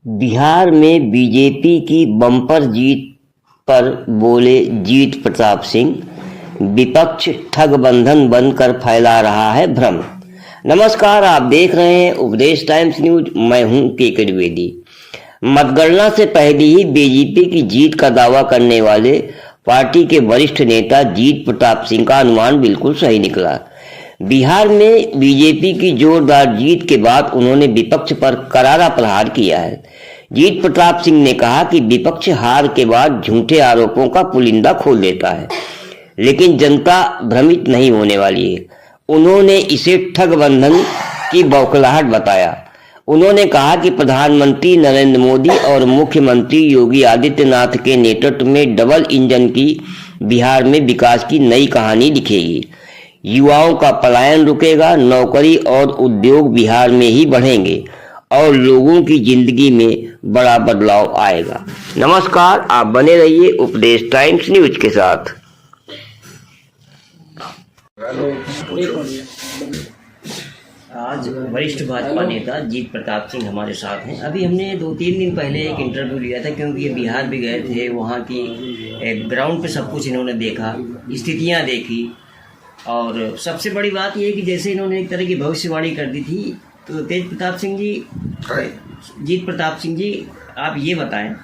बिहार में बीजेपी की बम्पर जीत पर बोले जीत प्रताप सिंह, विपक्ष ठगबंधन बनकर फैला रहा है भ्रम। नमस्कार, आप देख रहे हैं उपदेश टाइम्स न्यूज। मैं हूं के द्विवेदी। मतगणना से पहले ही बीजेपी की जीत का दावा करने वाले पार्टी के वरिष्ठ नेता जीत प्रताप सिंह का अनुमान बिल्कुल सही निकला। बिहार में बीजेपी की जोरदार जीत के बाद उन्होंने विपक्ष पर करारा प्रहार किया है। जीत प्रताप सिंह ने कहा कि विपक्ष हार के बाद झूठे आरोपों का पुलिंदा खोल देता है, लेकिन जनता भ्रमित नहीं होने वाली है। उन्होंने इसे ठगबंधन की बौखलाहट बताया। उन्होंने कहा कि प्रधानमंत्री नरेंद्र मोदी और मुख्यमंत्री योगी आदित्यनाथ के नेतृत्व में डबल इंजन की बिहार में विकास की नई कहानी लिखेगी। युवाओं का पलायन रुकेगा, नौकरी और उद्योग बिहार में ही बढ़ेंगे और लोगों की जिंदगी में बड़ा बदलाव आएगा। नमस्कार, आप बने रहिए उपदेश टाइम्स न्यूज के साथ। आज वरिष्ठ भाजपा नेता जीत प्रताप सिंह हमारे साथ हैं। अभी हमने 2-3 दिन पहले एक इंटरव्यू लिया था, क्योंकि ये बिहार भी गए थे। वहाँ की ग्राउंड पे सब कुछ इन्होंने देखा, स्थितियाँ देखी, और सबसे बड़ी बात यह है कि जैसे इन्होंने एक तरह की भविष्यवाणी कर दी थी। तो जीत प्रताप सिंह जी, आप ये बताएं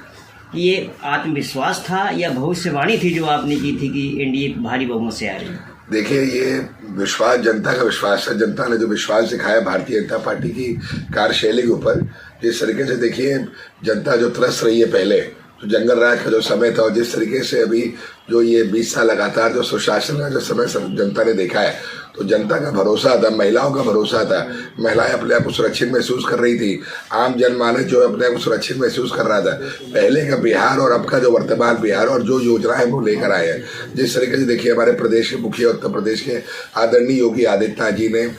कि ये आत्मविश्वास था या भविष्यवाणी थी जो आपने की थी कि एनडीए भारी बहुमत से आ रही है? देखिए, ये विश्वास जनता का विश्वास है। जनता ने जो विश्वास दिखाया भारतीय जनता पार्टी की कार्यशैली के ऊपर, जिस तरीके से देखिए जनता जो तरस रही है पहले तो जंगल राज का जो समय था, और जिस तरीके से अभी जो ये 20 साल लगातार जो सुशासन का जो समय जनता ने देखा है, तो जनता का भरोसा था, महिलाओं का भरोसा था। महिलाएं अपने आप को सुरक्षित महसूस कर रही थी। आम जनमानस जो अपने आप को सुरक्षित महसूस कर रहा था। पहले का बिहार और अब का जो वर्तमान बिहार और जो योजनाएं वो लेकर आए हैं, जिस तरीके से देखिए हमारे प्रदेश के मुखिया उत्तर प्रदेश के आदरणीय योगी आदित्यनाथ जी ने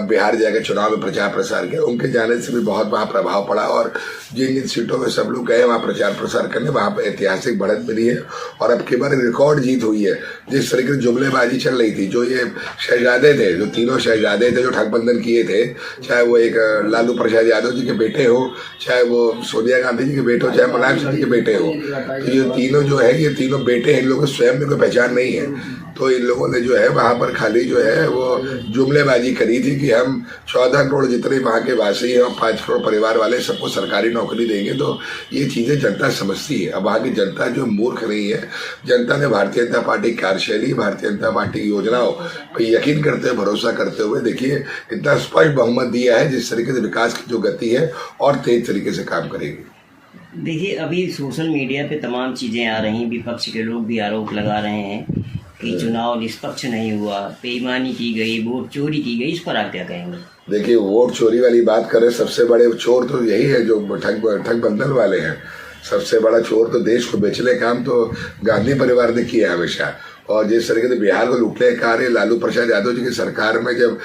बिहार जाकर चुनाव में प्रचार प्रसार किया। उनके जाने से भी बहुत वहाँ प्रभाव पड़ा, और जिन जिन सीटों में सब लोग गए वहाँ प्रचार प्रसार करने, वहाँ पर ऐतिहासिक बढ़त मिली है और अब की बार रिकॉर्ड जीत हुई है। जिस तरीके से जुमलेबाजी चल रही थी, जो ये शहजादे थे, जो तीनों शहजादे थे जो ठगबंधन किए थे, चाहे वो एक लालू प्रसाद यादव जी के बेटे हो, चाहे वो सोनिया गांधी जी के बेटे हो, चाहे मुलायम सिंह जी के बेटे हो, तो ये तीनों जो है, ये तीनों बेटे हैं। इन लोगों को स्वयं में कोई पहचान नहीं है। तो इन लोगों ने जो है वहाँ पर खाली जो है वो जुमलेबाजी करी थी कि हम 14 करोड़ जितने वहाँ के वासी हैं और 5 करोड़ परिवार वाले सबको सरकारी नौकरी देंगे। तो ये चीज़ें जनता समझती है। अब वहाँ की जनता जो मूर्ख नहीं है। जनता ने भारतीय जनता पार्टी की कार्यशैली, भारतीय जनता पार्टी की योजनाओं पर यकीन करते हुए, भरोसा करते हुए देखिए इतना स्पष्ट बहुमत दिया है, जिस तरीके से विकास की जो गति है और तेज तरीके से काम करेगी। देखिए, अभी सोशल मीडिया पे तमाम चीज़ें आ रही, विपक्ष के लोग भी आरोप लगा रहे हैं कि चुनाव निष्पक्ष नहीं हुआ, बेईमानी की गई, वोट चोरी की गई। इस पर आप क्या कहेंगे? देखिए, वोट चोरी वाली बात करें, सबसे बड़े चोर तो यही है जो ठगबंधन वाले हैं। सबसे बड़ा चोर तो देश को बेचने काम तो गांधी परिवार ने किया हमेशा। और जिस तरीके से बिहार को लूटने का कार्य लालू प्रसाद यादव जी की सरकार में जब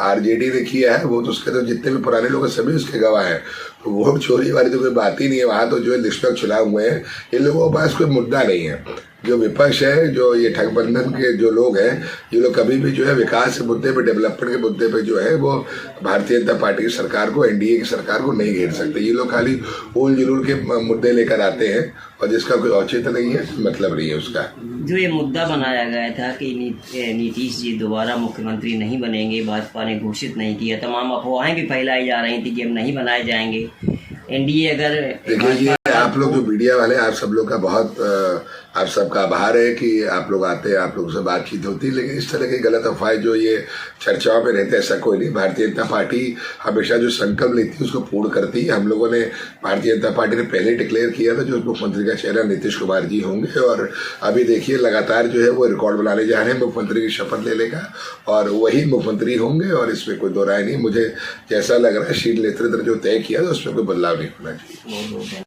आरजेडी ने किया है, वो तो उसके तो जितने भी पुराने लोग हैं सभी उसके गवाह हैं। तो वोट चोरी वाली तो कोई बात ही नहीं है। वहाँ तो जो निष्पक्ष चुनाव हुए हैं, इन लोगों के पास कोई मुद्दा नहीं है। जो विपक्ष है, जो ये ठगबंधन के जो लोग हैं, ये लोग कभी भी जो है विकास के मुद्दे पे, डेवलपमेंट के मुद्दे पे जो है वो भारतीय जनता पार्टी की सरकार को, एनडीए की सरकार को नहीं घेर सकते। ये लोग खाली उल जुलूल के मुद्दे लेकर आते हैं और जिसका कोई औचित्य नहीं है, मतलब नहीं है उसका। जो ये मुद्दा बनाया गया था कि नीतीश जी दोबारा मुख्यमंत्री नहीं बनेंगे, भाजपा ने घोषित नहीं किया, तमाम अफवाहें भी फैलाई जा रही थी कि हम नहीं बनाए जाएंगे एनडीए। अगर देखिए, आप लोग जो मीडिया वाले, आप सब लोग का बहुत आप सबका आभार है कि आप लोग आते हैं, आप लोगों से बातचीत होती है, लेकिन इस तरह की गलत अफवाहें जो ये चर्चाओं में रहते, ऐसा कोई नहीं। भारतीय जनता पार्टी हमेशा जो संकल्प लेती है उसको पूर्ण करती है। हम लोगों ने, भारतीय जनता पार्टी ने पहले डिक्लेयर किया था जो मुख्यमंत्री का चेहरा नीतीश कुमार जी होंगे, और अभी देखिए लगातार जो है वो रिकॉर्ड बनाने जा रहे हैं मुख्यमंत्री की शपथ लेने का, और वही मुख्यमंत्री होंगे और इसमें कोई दो राय नहीं। मुझे जैसा लग रहा है शीट नेतृत्व जो तय किया था उसमें कोई बदलाव नहीं होना चाहिए।